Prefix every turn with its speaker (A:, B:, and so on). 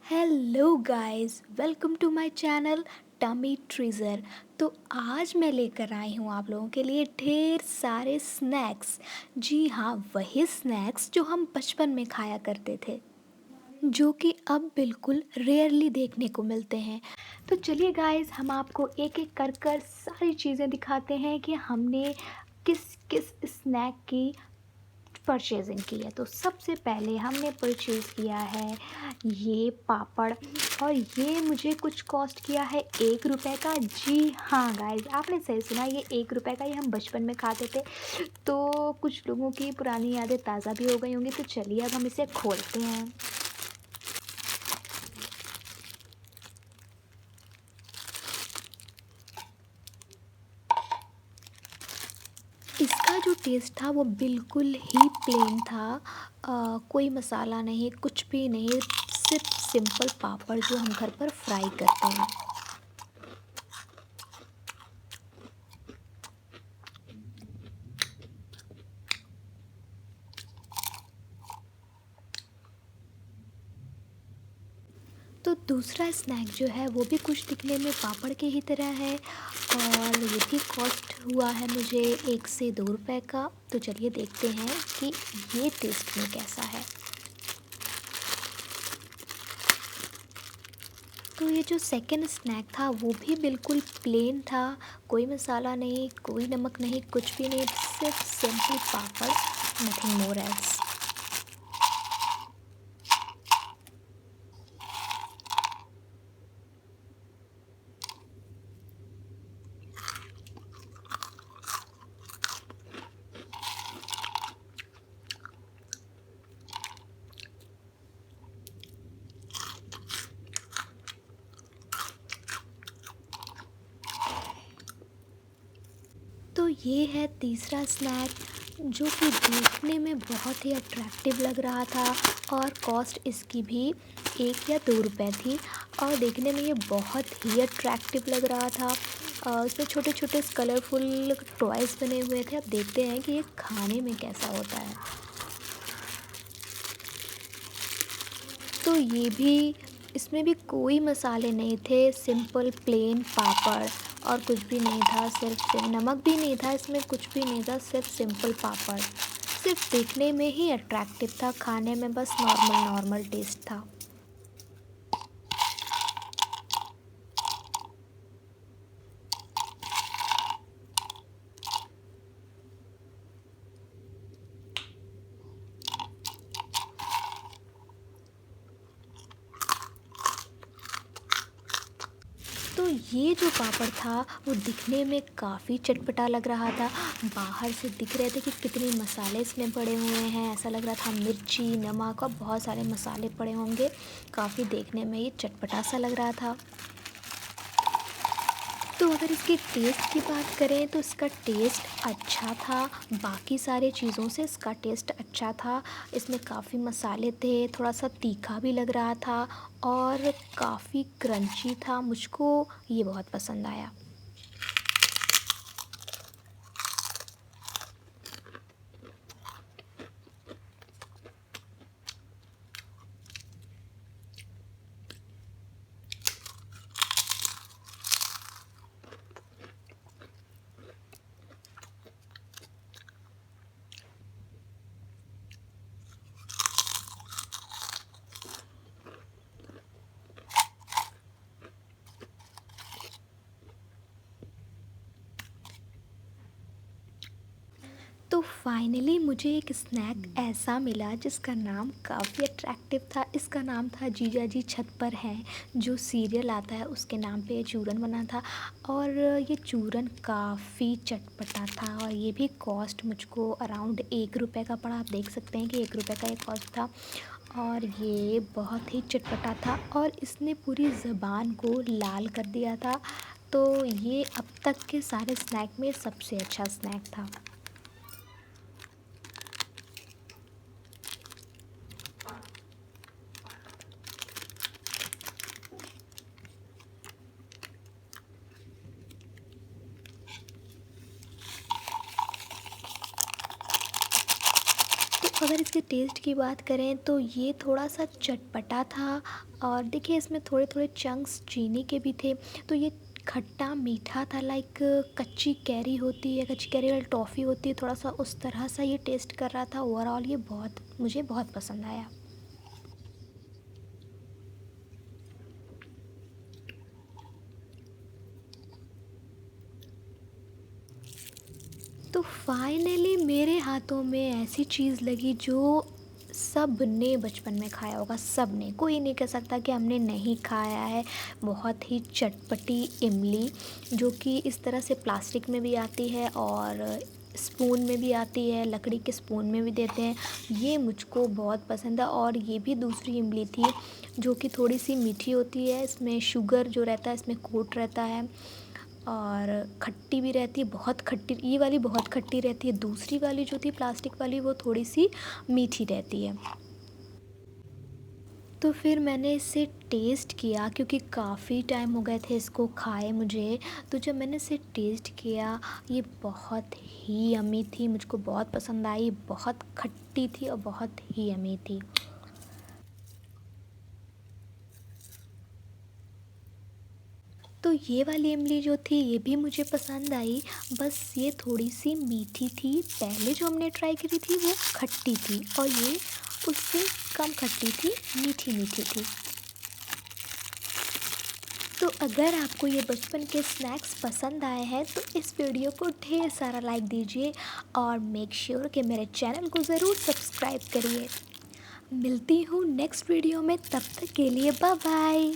A: Hello guys, welcome to my channel Tummy Treasure. तो आज मैं लेकर आई हूँ आप लोगों के लिए ढेर सारे स्नैक्स। जी हाँ, वही स्नैक्स जो हम बचपन में खाया करते थे, जो कि अब बिल्कुल रेयरली देखने को मिलते हैं। तो चलिए गाइस, हम आपको एक एक कर सारी चीज़ें दिखाते हैं कि हमने किस किस स्नैक की परचेज़िंग की है। तो सबसे पहले हमने परचेज़ किया है ये पापड़, और ये मुझे कुछ कॉस्ट किया है 1 रुपए का। जी हाँ गाइज़, आपने सही सुना, ये 1 रुपए का। ये हम बचपन में खाते थे, तो कुछ लोगों की पुरानी यादें ताज़ा भी हो गई होंगी। तो चलिए अब हम इसे खोलते हैं। इसका जो टेस्ट था वो बिल्कुल ही प्लेन था। कोई मसाला नहीं, कुछ भी नहीं, सिर्फ सिंपल पापड़ जो हम घर पर फ्राई करते हैं। तो दूसरा स्नैक जो है वो भी कुछ दिखने में पापड़ के ही तरह है, और ये भी कॉस्ट हुआ है मुझे 1 से 2 रुपए का। तो चलिए देखते हैं कि ये टेस्ट में कैसा है। तो ये जो सेकंड स्नैक था वो भी बिल्कुल प्लेन था। कोई मसाला नहीं, कोई नमक नहीं, कुछ भी नहीं, सिर्फ सिंपल पापड़, नथिंग मोर एल्स। तो ये है तीसरा स्नैक, जो कि देखने में बहुत ही अट्रैक्टिव लग रहा था, और कॉस्ट इसकी भी 1 या 2 रुपए थी, और देखने में ये बहुत ही अट्रैक्टिव लग रहा था। इसमें छोटे छोटे कलरफुल टॉयज़ बने हुए थे। अब देखते हैं कि ये खाने में कैसा होता है। तो ये भी, इसमें भी कोई मसाले नहीं थे, सिंपल प्लेन पापड़, और कुछ भी नहीं था, नमक भी नहीं था, इसमें कुछ भी नहीं था, सिर्फ सिंपल पापड़। सिर्फ देखने में ही अट्रैक्टिव था, खाने में बस नॉर्मल नॉर्मल टेस्ट था। तो ये जो पापड़ था वो दिखने में काफ़ी चटपटा लग रहा था। बाहर से दिख रहे थे कि कितने मसाले इसमें पड़े हुए हैं, ऐसा लग रहा था मिर्ची, नमक और बहुत सारे मसाले पड़े होंगे। काफ़ी देखने में ये चटपटा सा लग रहा था। तो अगर इसके टेस्ट की बात करें तो इसका टेस्ट अच्छा था, बाकी सारे चीज़ों से इसका टेस्ट अच्छा था। इसमें काफ़ी मसाले थे, थोड़ा सा तीखा भी लग रहा था, और काफ़ी क्रंची था। मुझको ये बहुत पसंद आया। तो फाइनली मुझे एक स्नैक ऐसा मिला जिसका नाम काफ़ी अट्रैक्टिव था। इसका नाम था जीजा जी छत पर हैं, जो सीरियल आता है उसके नाम पे ये चूरन बना था, और ये चूरन काफ़ी चटपटा था, और ये भी कॉस्ट मुझको अराउंड 1 रुपए का पड़ा। आप देख सकते हैं कि 1 रुपए का ये कॉस्ट था, और ये बहुत ही चटपटा था, और इसने पूरी ज़बान को लाल कर दिया था। तो ये अब तक के सारे स्नैक में सबसे अच्छा स्नैक था। तो अगर इसके टेस्ट की बात करें तो ये थोड़ा सा चटपटा था, और देखिए इसमें थोड़े थोड़े चंक्स चीनी के भी थे। तो ये खट्टा मीठा था, लाइक कच्ची कैरी होती है, कच्ची कैरी वाली टॉफ़ी होती है, थोड़ा सा उस तरह सा ये टेस्ट कर रहा था। ओवरऑल ये मुझे बहुत पसंद आया। तो फाइनली मेरे हाथों में ऐसी चीज़ लगी जो सब ने बचपन में खाया होगा, सब ने, कोई नहीं कह सकता कि हमने नहीं खाया है। बहुत ही चटपटी इमली, जो कि इस तरह से प्लास्टिक में भी आती है और स्पून में भी आती है, लकड़ी के स्पून में भी देते हैं। ये मुझको बहुत पसंद है। और ये भी दूसरी इमली थी जो कि थोड़ी सी मीठी होती है, इसमें शुगर जो रहता है इसमें कोट रहता है और खट्टी भी रहती है, बहुत खट्टी, ये वाली बहुत खट्टी रहती है, दूसरी वाली जो थी प्लास्टिक वाली वो थोड़ी सी मीठी रहती है। तो फिर मैंने इसे टेस्ट किया क्योंकि काफ़ी टाइम हो गए थे इसको खाए मुझे। तो जब मैंने इसे टेस्ट किया, ये बहुत ही यम्मी थी, मुझको बहुत पसंद आई, बहुत खट्टी थी और बहुत ही यम्मी थी। तो ये वाली इमली जो थी ये भी मुझे पसंद आई, बस ये थोड़ी सी मीठी थी। पहले जो हमने ट्राई करी थी वो खट्टी थी और ये उससे कम खट्टी थी, मीठी मीठी थी। तो अगर आपको ये बचपन के स्नैक्स पसंद आए हैं तो इस वीडियो को ढेर सारा लाइक दीजिए और मेक श्योर कि मेरे चैनल को ज़रूर सब्सक्राइब करिए। मिलती हूँ नेक्स्ट वीडियो में, तब तक के लिए बाय बाय।